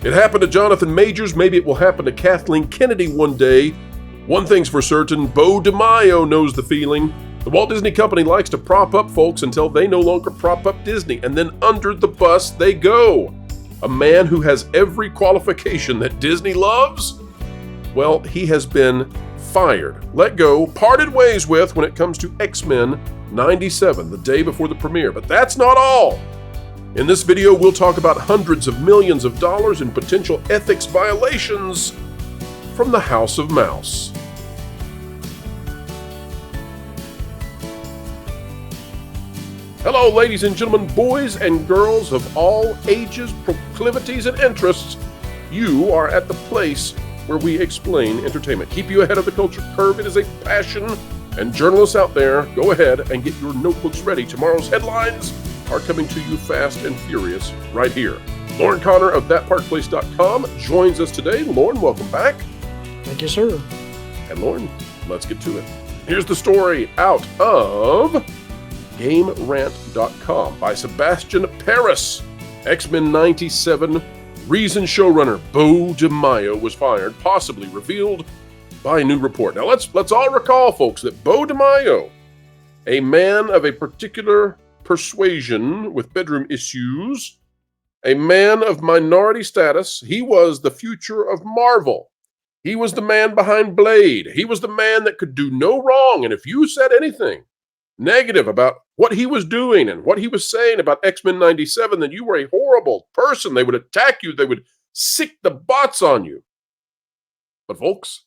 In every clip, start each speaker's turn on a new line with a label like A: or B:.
A: It happened to Jonathan Majors. Maybe it will happen to Kathleen Kennedy one day. One thing's for certain, Beau DeMayo knows the feeling. The Walt Disney Company likes to prop up folks until they no longer prop up Disney, and then under the bus they go. A man who has every qualification that Disney loves? Well, he has been fired, let go, parted ways with when it comes to X-Men 97, the day before the premiere. But that's not all. In this video, we'll talk about hundreds of millions of dollars in potential ethics violations from the House of Mouse. Hello, ladies and gentlemen, boys and girls of all ages, proclivities, and interests. You are at the place where we explain entertainment. Keep you ahead of the culture curve. It is a passion, and journalists out there, go ahead and get your notebooks ready. Tomorrow's headlines are coming to you fast and furious right here. Lauren Connor of thatparkplace.com joins us today. Lauren, welcome back.
B: Thank you, sir.
A: And Lauren, let's get to it. Here's the story out of GameRant.com by Sebastian Paris. X-Men 97 reason showrunner Beau DeMayo was fired, possibly revealed by a new report. Now let's all recall, folks, that Beau DeMayo, a man of a particular persuasion with bedroom issues, a man of minority status, he was the future of Marvel. He was the man behind Blade. He was the man that could do no wrong. And if you said anything negative about what he was doing and what he was saying about X-Men 97, then you were a horrible person. They would attack you. They would sick the bots on you. But folks,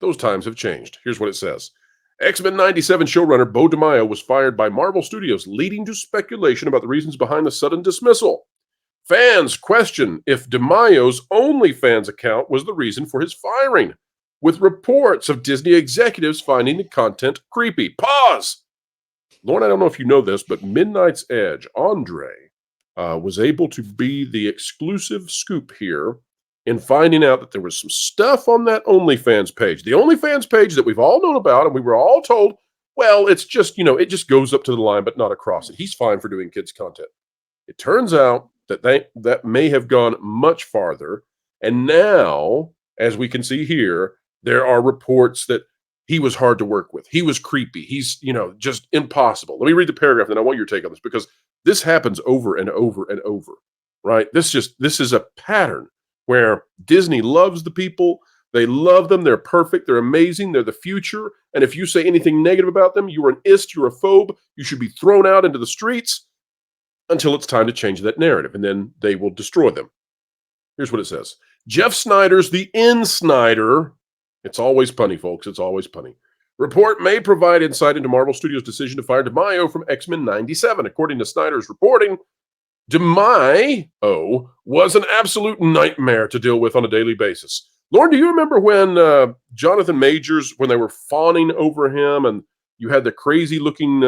A: those times have changed. Here's what it says. X-Men 97 showrunner Beau DeMayo was fired by Marvel Studios, leading to speculation about the reasons behind the sudden dismissal. Fans question if DeMayo's OnlyFans account was the reason for his firing, with reports of Disney executives finding the content creepy. Pause! Lauren, I don't know if you know this, but Midnight's Edge, Andre, was able to be the exclusive scoop here in finding out that there was some stuff on that OnlyFans page. The OnlyFans page that we've all known about, and we were all told, well, it's just, it just goes up to the line, but not across it. He's fine for doing kids' content. It turns out that that may have gone much farther. And now, as we can see here, there are reports that he was hard to work with. He was creepy. He's, just impossible. Let me read the paragraph, and I want your take on this, because this happens over and over and over, right? This is a pattern where Disney loves the people. They love them. They're perfect. They're amazing. They're the future. And if you say anything negative about them, you're an ist, you're a phobe. You should be thrown out into the streets until it's time to change that narrative, and then they will destroy them. Here's what it says. Jeff Snyder's The In-Snyder. It's always punny, folks. It's always punny. Report may provide insight into Marvel Studios' decision to fire DeMayo from X-Men 97. According to Snyder's reporting, DeMayo was an absolute nightmare to deal with on a daily basis. Lauren, do you remember when Jonathan Majors, when they were fawning over him and you had the crazy-looking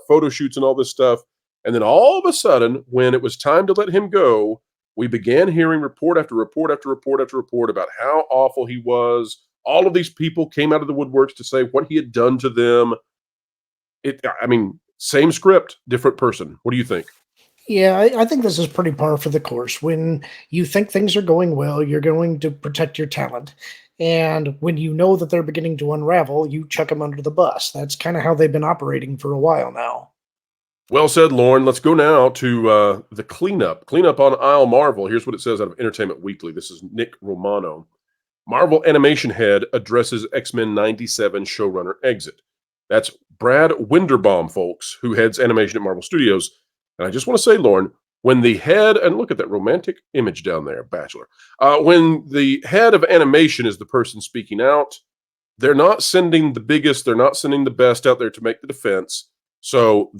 A: photo shoots and all this stuff, and then all of a sudden, when it was time to let him go, we began hearing report after report after report after report about how awful he was. All of these people came out of the woodworks to say what he had done to them. Same script, different person. What do you think?
B: Yeah, I think this is pretty par for the course. When you think things are going well, you're going to protect your talent. And when you know that they're beginning to unravel, you chuck them under the bus. That's kind of how they've been operating for a while now.
A: Well said, Lauren. Let's go now to the cleanup. Cleanup on aisle Marvel. Here's what it says out of Entertainment Weekly. This is Nick Romano. Marvel animation head addresses X-Men 97 showrunner exit. That's Brad Winderbaum, folks, who heads animation at Marvel Studios. And I just want to say, Lauren, when the head, and look at that romantic image down there, Bachelor. When the head of animation is the person speaking out, they're not sending the biggest, they're not sending the best out there to make the defense. So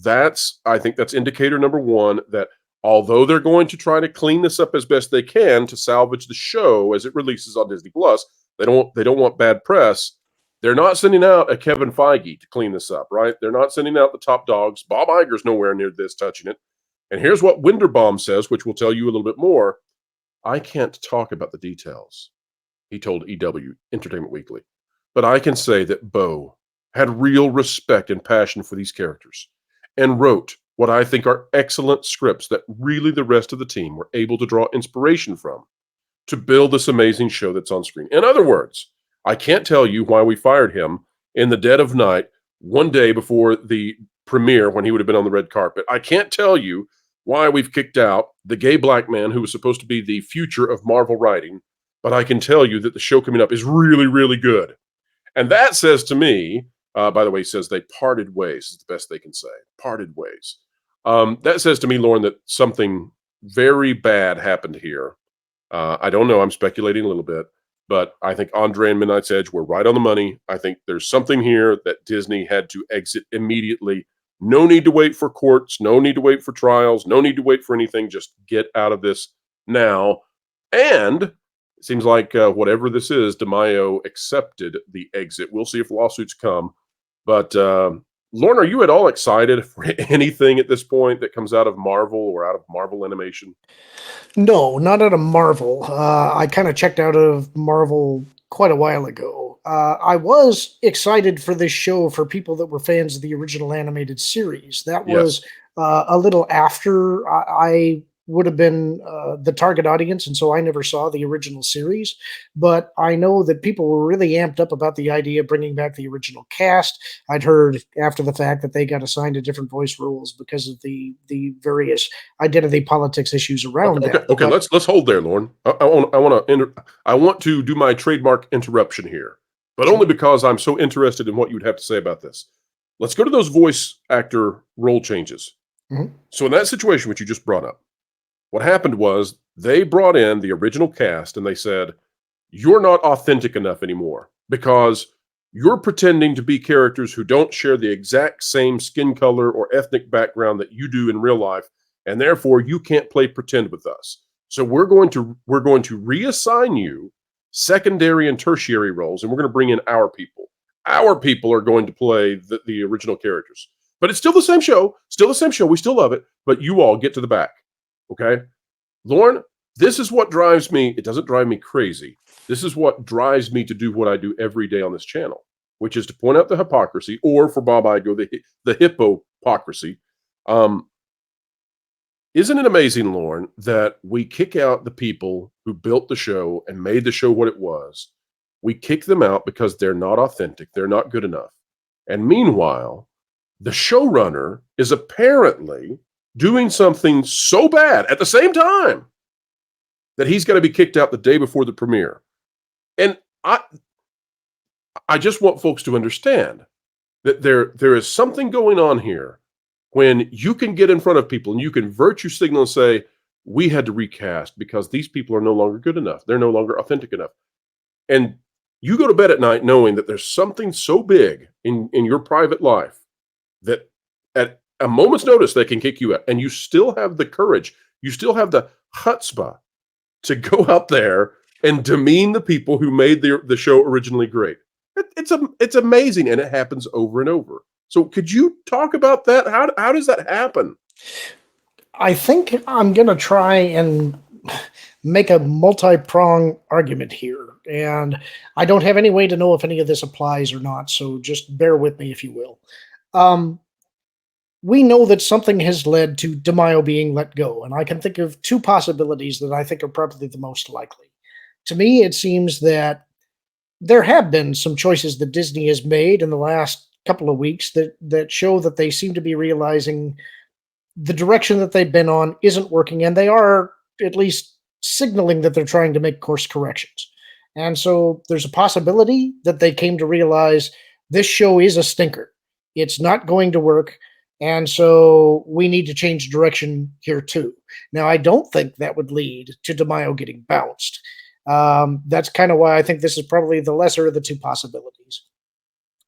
A: I think that's indicator number one, that although they're going to try to clean this up as best they can to salvage the show as it releases on Disney Plus, they don't want bad press. They're not sending out a Kevin Feige to clean this up, right? They're not sending out the top dogs. Bob Iger's nowhere near this touching it. And here's what Winderbaum says, which will tell you a little bit more. I can't talk about the details, he told EW, Entertainment Weekly. But I can say that Beau had real respect and passion for these characters and wrote what I think are excellent scripts that really the rest of the team were able to draw inspiration from. to build this amazing show that's on screen. In other words, I can't tell you why we fired him in the dead of night, one day before the premiere when he would have been on the red carpet. I can't tell you why we've kicked out the gay black man who was supposed to be the future of Marvel writing, but I can tell you that the show coming up is really, really good. And that says to me, by the way, he says they parted ways is the best they can say. Parted ways. That says to me, Lauren, that something very bad happened here. I don't know. I'm speculating a little bit, but I think Andre and Midnight's Edge were right on the money. I think there's something here that Disney had to exit immediately. No need to wait for courts. No need to wait for trials. No need to wait for anything. Just get out of this now. And it seems like whatever this is, DeMayo accepted the exit. We'll see if lawsuits come. But Lauren, are you at all excited for anything at this point that comes out of Marvel or out of Marvel Animation?
B: No, not out of Marvel. I kind of checked out of Marvel quite a while ago. I was excited for this show for people that were fans of the original animated series. That was a little after I would have been the target audience, and so I never saw the original series. But I know that people were really amped up about the idea of bringing back the original cast. I'd heard after the fact that they got assigned to different voice roles because of the various identity politics issues around that.
A: Okay. Let's hold there, Lauren. I want to do my trademark interruption here, but only because I'm so interested in what you'd have to say about this. Let's go to those voice actor role changes.
B: Mhm.
A: So in that situation, which you just brought up, what happened was they brought in the original cast and they said, you're not authentic enough anymore because you're pretending to be characters who don't share the exact same skin color or ethnic background that you do in real life, and therefore you can't play pretend with us. So we're going to reassign you secondary and tertiary roles, and we're going to bring in our people. Our people are going to play the original characters. But it's still the same show. We still love it, but you all get to the back. Okay, Lauren, this is what drives me. It doesn't drive me crazy. This is what drives me to do what I do every day on this channel, which is to point out the hypocrisy, or for Bob Iger, the hippocracy. Isn't it amazing, Lauren, that we kick out the people who built the show and made the show what it was? We kick them out because they're not authentic. They're not good enough. And meanwhile, the showrunner is apparently doing something so bad at the same time that he's going to be kicked out the day before the premiere. And I just want folks to understand that there is something going on here when you can get in front of people and you can virtue signal and say, we had to recast because these people are no longer good enough. They're no longer authentic enough. And you go to bed at night knowing that there's something so big in your private life that at a moment's notice they can kick you out, and you still have the courage, you still have the chutzpah to go out there and demean the people who made the show originally great. It's amazing, and it happens over and over. So could you talk about that? How does that happen?
B: I think I'm going to try and make a multi-prong argument here, and I don't have any way to know if any of this applies or not, so just bear with me if you will. We know that something has led to DeMayo being let go, and I can think of two possibilities that I think are probably the most likely. To me, it seems that there have been some choices that Disney has made in the last couple of weeks that show that they seem to be realizing the direction that they've been on isn't working, and they are at least signaling that they're trying to make course corrections. And so there's a possibility that they came to realize this show is a stinker. It's not going to work. And so we need to change direction here too. Now, I don't think that would lead to DeMayo getting bounced. That's kind of why I think this is probably the lesser of the two possibilities.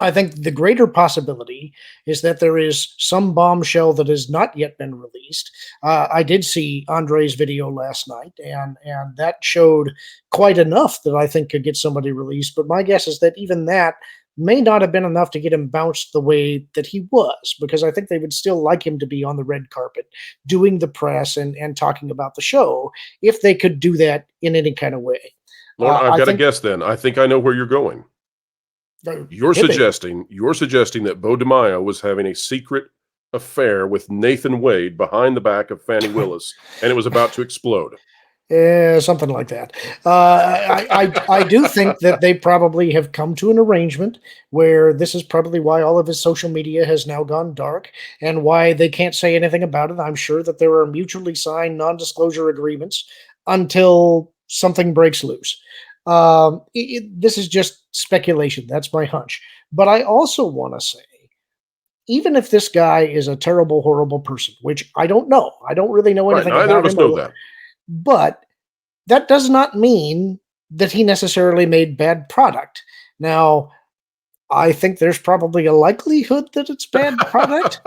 B: I think the greater possibility is that there is some bombshell that has not yet been released. I did see Andre's video last night, and that showed quite enough that I think could get somebody released. But my guess is that even that may not have been enough to get him bounced the way that he was, because I think they would still like him to be on the red carpet doing the press and talking about the show if they could do that in any kind of way.
A: Lauren, I've got to guess then. I think I know where you're going. You're suggesting that Beau DeMayo was having a secret affair with Nathan Wade behind the back of Fannie Willis, and it was about to explode.
B: Something like that. I do think that they probably have come to an arrangement where this is probably why all of his social media has now gone dark and why they can't say anything about it. I'm sure that there are mutually signed non-disclosure agreements until something breaks loose. This is just speculation. That's my hunch. But I also want to say, even if this guy is a terrible, horrible person, which I don't know, I don't really know
A: Right.
B: anything
A: Neither
B: about
A: of us
B: him,
A: know that.
B: but that does not mean that he necessarily made bad product. Now, I think there's probably a likelihood that it's bad product,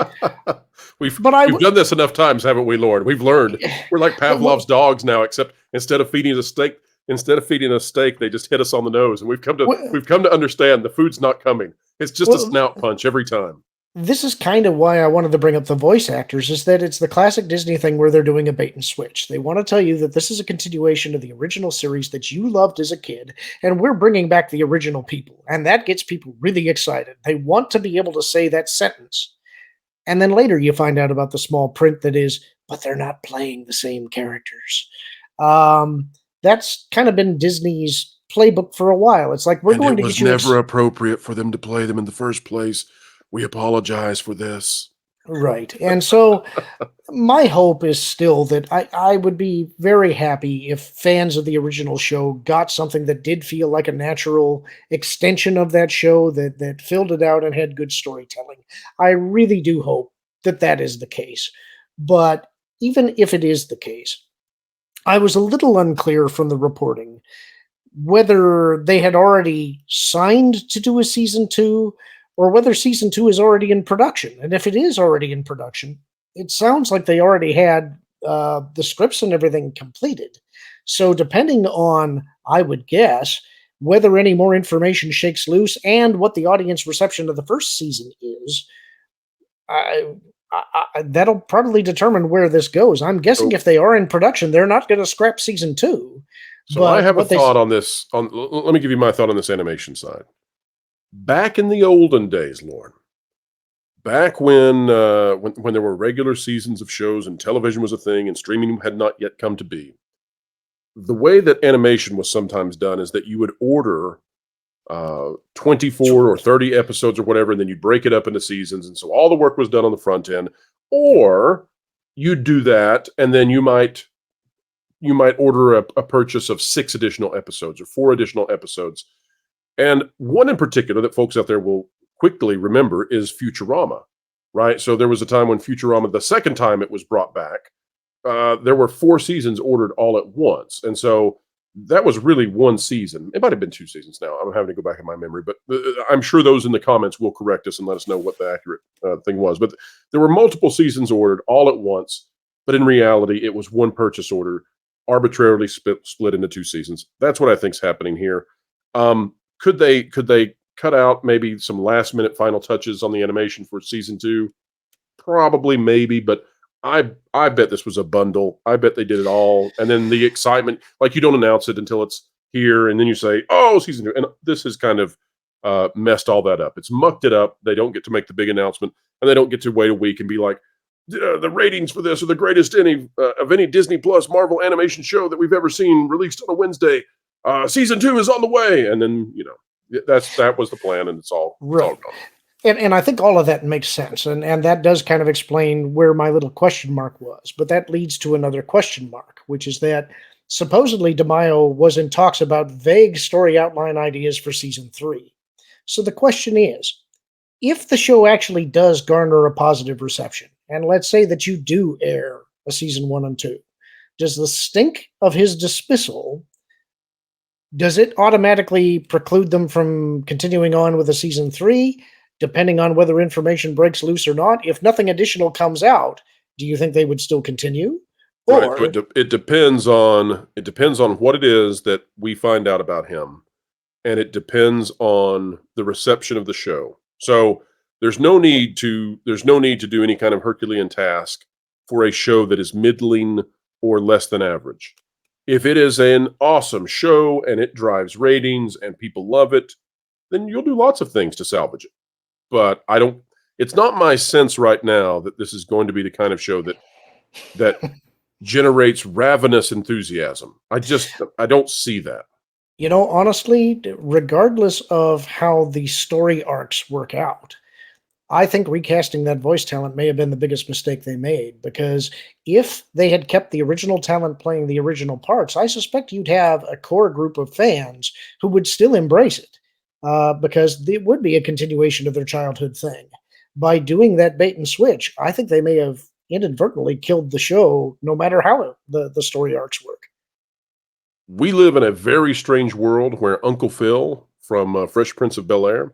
A: we've
B: but I
A: we've
B: would.
A: done this enough times, haven't we, Lord? We've learned. We're like Pavlov's dogs now, except instead of feeding a steak, they just hit us on the nose, and we've come to understand the food's not coming. It's just a
B: Well,
A: snout punch every time.
B: this is kind of why I wanted to bring up the voice actors, is that it's the classic Disney thing where they're doing a bait and switch. They want to tell you that this is a continuation of the original series that you loved as a kid, and we're bringing back the original people. And that gets people really excited. They want to be able to say that sentence. And then later you find out about the small print that is, but they're not playing the same characters. That's kind of been Disney's playbook for a while. It's like, we're
A: And
B: going
A: it
B: to
A: was
B: get you.
A: never appropriate for them to play them in the first place. We apologize for this.
B: Right. And so my hope is still that I would be very happy if fans of the original show got something that did feel like a natural extension of that show, that filled it out and had good storytelling. I really do hope that that is the case. But even if it is the case, I was a little unclear from the reporting whether they had already signed to do a season two or whether season two is already in production. And if it is already in production, it sounds like they already had the scripts and everything completed. So, depending on, I would guess, whether any more information shakes loose and what the audience reception of the first season is, I, that'll probably determine where this goes. I'm guessing
A: So,
B: if they are in production, they're not going to scrap season two.
A: so I
B: But
A: have a
B: what they
A: thought on this. Let me give you my thought on this animation side. Back in the olden days, Lauren, back when there were regular seasons of shows and television was a thing and streaming had not yet come to be, the way that animation was sometimes done is that you would order 24 or 30 episodes or whatever, and then you'd break it up into seasons. And so all the work was done on the front end, or you'd do that, and then you might order a purchase of 6 additional episodes or 4 additional episodes. And one in particular that folks out there will quickly remember is Futurama, right? So there was a time when Futurama, the second time it was brought back, there were 4 seasons ordered all at once. And so that was really one season. It might have been 2 seasons now. I'm having to go back in my memory, but I'm sure those in the comments will correct us and let us know what the accurate thing was. But there were multiple seasons ordered all at once, but in reality, it was one purchase order arbitrarily split into 2 seasons. That's what I think is happening here. Could they cut out maybe some last minute final touches on the animation for season 2? Probably, maybe, but I bet this was a bundle. I bet they did it all, and then the excitement, like, you don't announce it until it's here, and then you say, "Oh, season 2," and this has kind of messed all that up. It's mucked it up. They don't get to make the big announcement, and they don't get to wait a week and be like, "The ratings for this are the greatest of any Disney Plus Marvel animation show that we've ever seen, released on a Wednesday. Season 2 is on the way," and then that was the plan, and it's all
B: Right.
A: gone.
B: And I think all of that makes sense. And that does kind of explain where my little question mark was. But that leads to another question mark, which is that supposedly DeMayo was in talks about vague story outline ideas for season 3. So the question is, if the show actually does garner a positive reception, and let's say that you do air a season 1 and 2, does the stink of his dismissal, does it automatically preclude them from continuing on with a season 3? Depending on whether information breaks loose or not, if nothing additional comes out, do you think they would still continue?
A: Right. So
B: Or
A: it depends on what it is that we find out about him, and it depends on the reception of the show. So there's no need to do any kind of Herculean task for a show that is middling or less than average. If it is an awesome show and it drives ratings and people love it, then you'll do lots of things to salvage it. But it's not my sense right now that this is going to be the kind of show that generates ravenous enthusiasm. I don't see that.
B: You know, honestly, regardless of how the story arcs work out, I think recasting that voice talent may have been the biggest mistake they made, because if they had kept the original talent playing the original parts, I suspect you'd have a core group of fans who would still embrace it, because it would be a continuation of their childhood thing. By doing that bait and switch, I think they may have inadvertently killed the show, no matter how the story arcs work.
A: We live in a very strange world where Uncle Phil from Fresh Prince of Bel-Air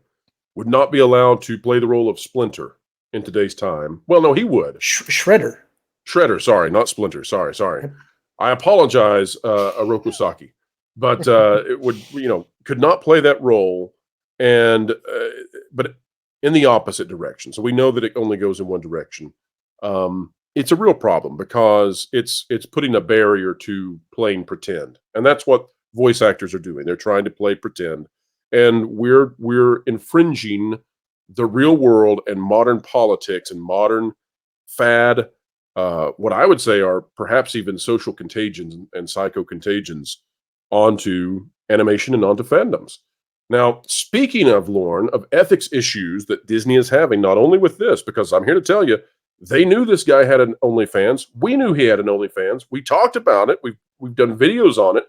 A: would not be allowed to play the role of Splinter in today's time. Well, no, he would.
B: Shredder.
A: Shredder, sorry, not Splinter. Sorry. I apologize, Oroku Saki, but it would, could not play that role, and but in the opposite direction. So we know that it only goes in one direction. It's a real problem because it's putting a barrier to playing pretend, and that's what voice actors are doing. They're trying to play pretend, and we're infringing the real world and modern politics and modern fad. What I would say are perhaps even social contagions and psycho contagions onto animation and onto fandoms. Now, speaking of, Lauren, of ethics issues that Disney is having, not only with this, because I'm here to tell you, they knew this guy had an OnlyFans. We knew he had an OnlyFans. We talked about it. We've done videos on it.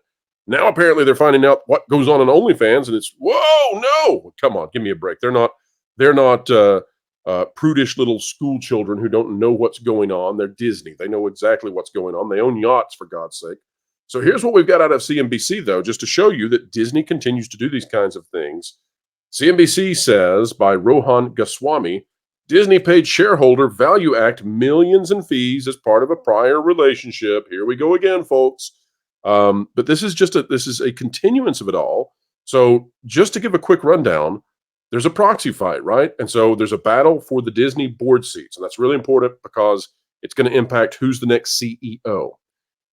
A: Now, apparently, they're finding out what goes on in OnlyFans, and it's, whoa, no, come on, give me a break. They're not prudish little school children who don't know what's going on. They're Disney. They know exactly what's going on. They own yachts, for God's sake. So here's what we've got out of CNBC, though, just to show you that Disney continues to do these kinds of things. CNBC says, by Rohan Goswami, Disney paid shareholder ValueAct millions in fees as part of a prior relationship. Here we go again, folks. But this is a continuance of it all. So just to give a quick rundown, there's a proxy fight, right? And so there's a battle for the Disney board seats. And that's really important because it's going to impact who's the next CEO.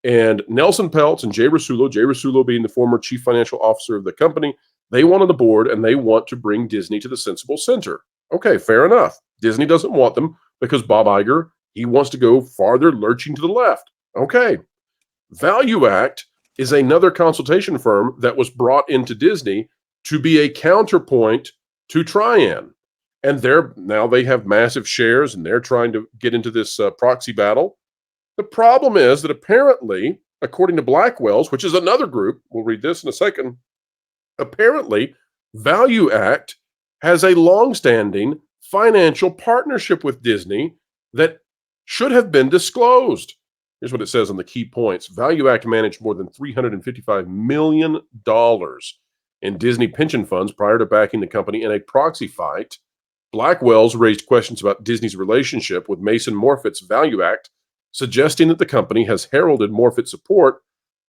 A: And Nelson Peltz and Jay Rasulo being the former chief financial officer of the company, they want on the board and they want to bring Disney to the sensible center. Okay, fair enough. Disney doesn't want them because Bob Iger, he wants to go farther lurching to the left. Okay. ValueAct is another consultation firm that was brought into Disney to be a counterpoint to Trian. And now they have massive shares and they're trying to get into this proxy battle. The problem is that apparently, according to Blackwell's, which is another group, we'll read this in a second, apparently ValueAct has a longstanding financial partnership with Disney that should have been disclosed. Here's what it says on the key points. ValueAct managed more than $355 million in Disney pension funds prior to backing the company in a proxy fight. Blackwell's raised questions about Disney's relationship with Mason Morfit's ValueAct, suggesting that the company has heralded Morfit support,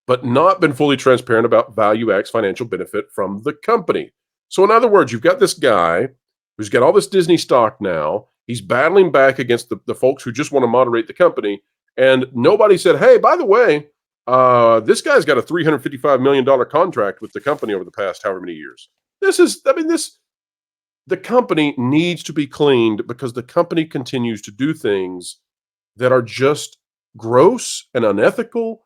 A: but not been fully transparent about ValueAct's financial benefit from the company. So in other words, you've got this guy who's got all this Disney stock now. He's battling back against the folks who just want to moderate the company. And nobody said, hey, by the way, this guy's got a $355 million contract with the company over the past however many years. The company needs to be cleaned because the company continues to do things that are just gross and unethical.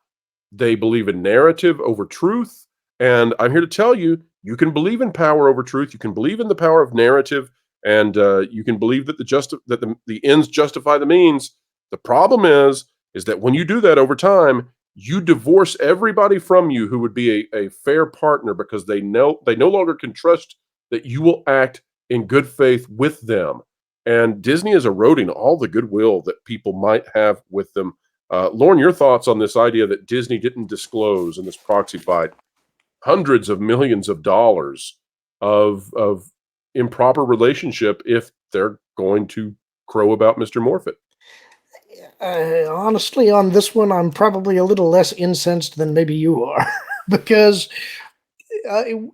A: They believe in narrative over truth. And I'm here to tell you, you can believe in power over truth. You can believe in the power of narrative, and you can believe that the ends justify the means. The problem is that when you do that over time, you divorce everybody from you who would be a fair partner because they no longer can trust that you will act in good faith with them. And Disney is eroding all the goodwill that people might have with them. Lauren, your thoughts on this idea that Disney didn't disclose in this proxy fight hundreds of millions of dollars of improper relationship if they're going to crow about Mr. Morfit?
B: Honestly, on this one, I'm probably a little less incensed than maybe you are, because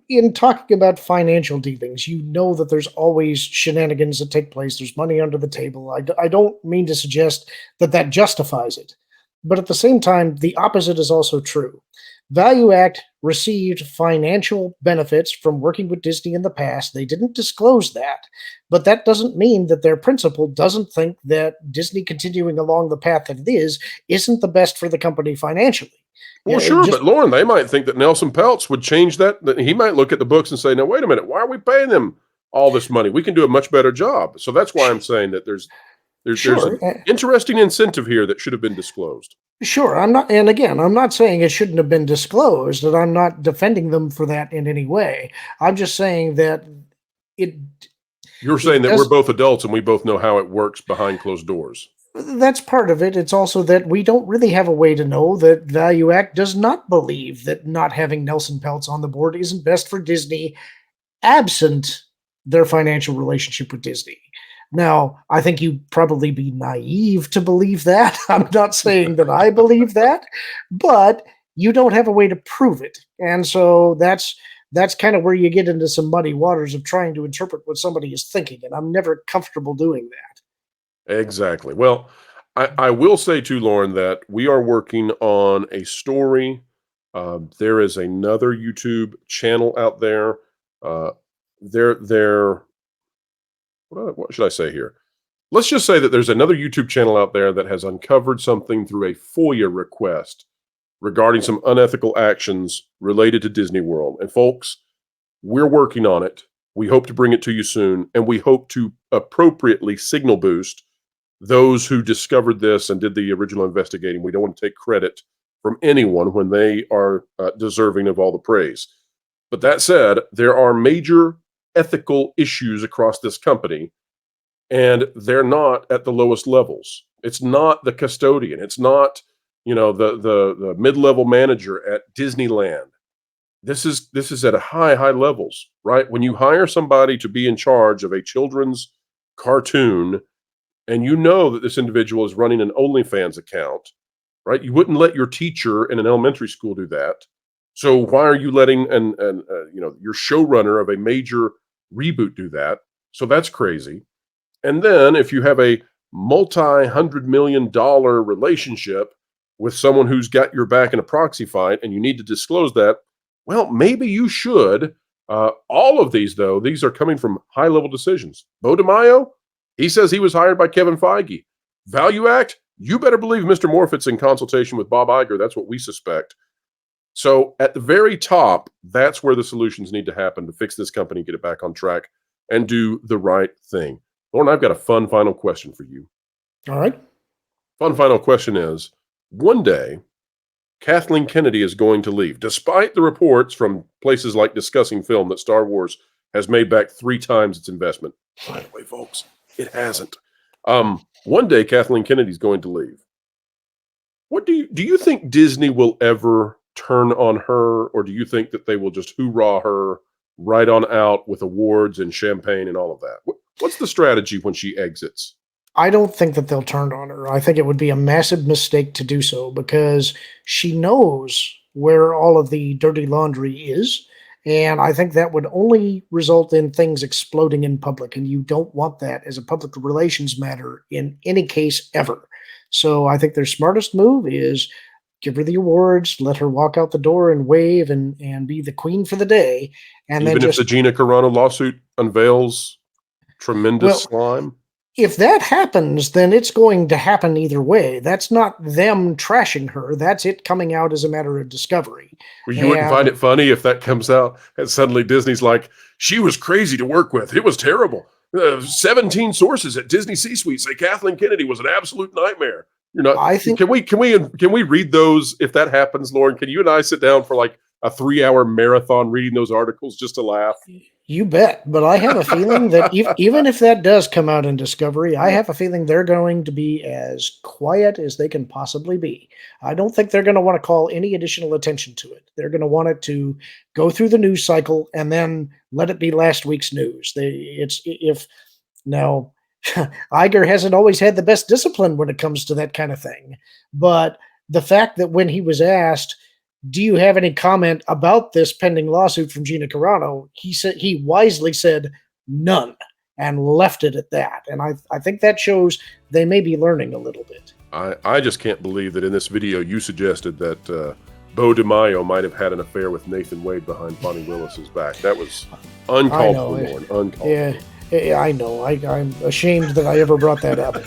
B: in talking about financial dealings, you know that there's always shenanigans that take place. There's money under the table. I don't mean to suggest that justifies it, but at the same time, the opposite is also true. ValueAct received financial benefits from working with Disney in the past. They didn't disclose that, but that doesn't mean that their principal doesn't think that Disney continuing along the path that it is isn't the best for the company financially.
A: Well, sure, but Lauren, they might think that Nelson Peltz would change that. That he might look at the books and say, "Now, wait a minute, why are we paying them all this money? We can do a much better job." So that's why I'm saying that there's
B: Sure.
A: an interesting incentive here that should have been disclosed.
B: Sure, I'm not, and again, I'm not saying it shouldn't have been disclosed, and I'm not defending them for that in any way. I'm just saying that it.
A: You're saying that we're both adults and we both know how it works behind closed doors.
B: That's part of it. It's also that we don't really have a way to know that ValueAct does not believe that not having Nelson Peltz on the board isn't best for Disney, absent their financial relationship with Disney. Now, I think you'd probably be naive to believe that. I'm not saying that I believe that, but you don't have a way to prove it. And so that's kind of where you get into some muddy waters of trying to interpret what somebody is thinking, and I'm never comfortable doing that.
A: Exactly. Well, I will say too, Lauren, that we are working on a story. There is another YouTube channel out there. What should I say here? Let's just say that there's another YouTube channel out there that has uncovered something through a FOIA request regarding some unethical actions related to Disney World. And folks, we're working on it. We hope to bring it to you soon, and we hope to appropriately signal boost those who discovered this and did the original investigating. We don't want to take credit from anyone when they are deserving of all the praise. But that said, there are major ethical issues across this company, and they're not at the lowest levels. It's not the custodian. It's not, the mid-level manager at Disneyland. This is at a high levels, right? When you hire somebody to be in charge of a children's cartoon, and you know that this individual is running an OnlyFans account, right? You wouldn't let your teacher in an elementary school do that. So why are you letting your showrunner of a major reboot do that? So that's crazy. And then if you have a multi-$100 million relationship with someone who's got your back in a proxy fight and you need to disclose that, well, maybe you should. All of these, though, these are coming from high-level decisions. Beau DeMayo, he says he was hired by Kevin Feige. ValueAct, you better believe Mr. Morfit's in consultation with Bob Iger. That's what we suspect. So at the very top, that's where the solutions need to happen to fix this company, get it back on track, and do the right thing. Lauren, I've got a fun final question for you.
B: All right.
A: Fun final question is, one day, Kathleen Kennedy is going to leave, despite the reports from places like Discussing Film that Star Wars has made back 3 times its investment. By the way, folks, it hasn't. One day, Kathleen Kennedy's going to leave. What do you think Disney will ever turn on her, or do you think that they will just hoorah her right on out with awards and champagne and all of that? What's the strategy when she exits?
B: I don't think that they'll turn on her. I think it would be a massive mistake to do so because she knows where all of the dirty laundry is. And I think that would only result in things exploding in public. And you don't want that as a public relations matter in any case ever. So I think their smartest move is give her the awards, let her walk out the door and wave and be the queen for the day. And
A: even
B: then
A: if the Gina Carano lawsuit unveils tremendous slime?
B: If that happens, then it's going to happen either way. That's not them trashing her. That's it coming out as a matter of discovery.
A: Well, you wouldn't find it funny if that comes out and suddenly Disney's like, she was crazy to work with. It was terrible. 17 sources at Disney C-suite say Kathleen Kennedy was an absolute nightmare. You're not. I think. Can we read those if that happens, Lauren? Can you and I sit down for like a 3-hour marathon reading those articles just to laugh?
B: You bet. But I have a feeling that even if that does come out in Discovery, I have a feeling they're going to be as quiet as they can possibly be. I don't think they're going to want to call any additional attention to it. They're going to want it to go through the news cycle and then let it be last week's news. Now, Iger hasn't always had the best discipline when it comes to that kind of thing. But the fact that when he was asked, do you have any comment about this pending lawsuit from Gina Carano? He wisely said none and left it at that. And I think that shows they may be learning a little bit.
A: I just can't believe that in this video you suggested that Beau DeMayo might have had an affair with Nathan Wade behind Bonnie Willis's back. That was uncalled for, Lauren. Uncalled for.
B: Yeah, I know. I'm ashamed that I ever brought that up.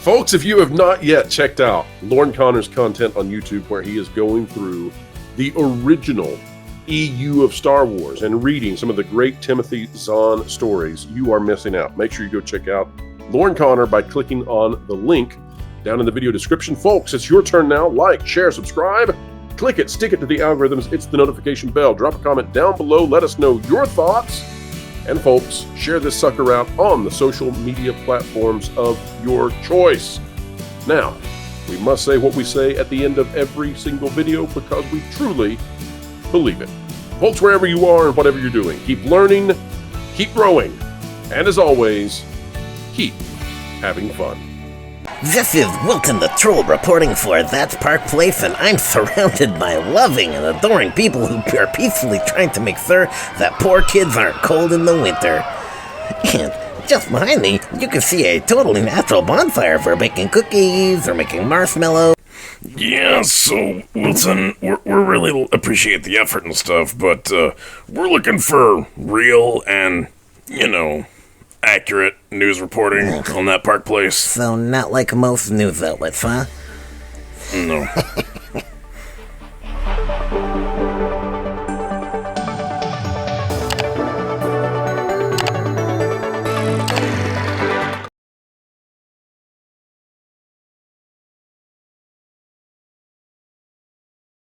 A: Folks, if you have not yet checked out Lauren Connor's content on YouTube, where he is going through the original EU of Star Wars and reading some of the great Timothy Zahn stories, you are missing out. Make sure you go check out Lauren Connor by clicking on the link down in the video description. Folks, it's your turn now. Like, share, subscribe, click it, stick it to the algorithms, hit the notification bell, drop a comment down below, let us know your thoughts. And folks, share this sucker out on the social media platforms of your choice. Now, we must say what we say at the end of every single video because we truly believe it. Folks, wherever you are and whatever you're doing, keep learning, keep growing, and as always, keep having fun.
C: This is Wilton the Troll reporting for That's Park Place, and I'm surrounded by loving and adoring people who are peacefully trying to make sure that poor kids aren't cold in the winter. And just behind me, you can see a totally natural bonfire for baking cookies or making marshmallows.
D: Yeah, so, Wilson, we really appreciate the effort and stuff, but we're looking for real and, accurate news reporting on that Park Place.
C: So not like most news outlets, huh?
D: No.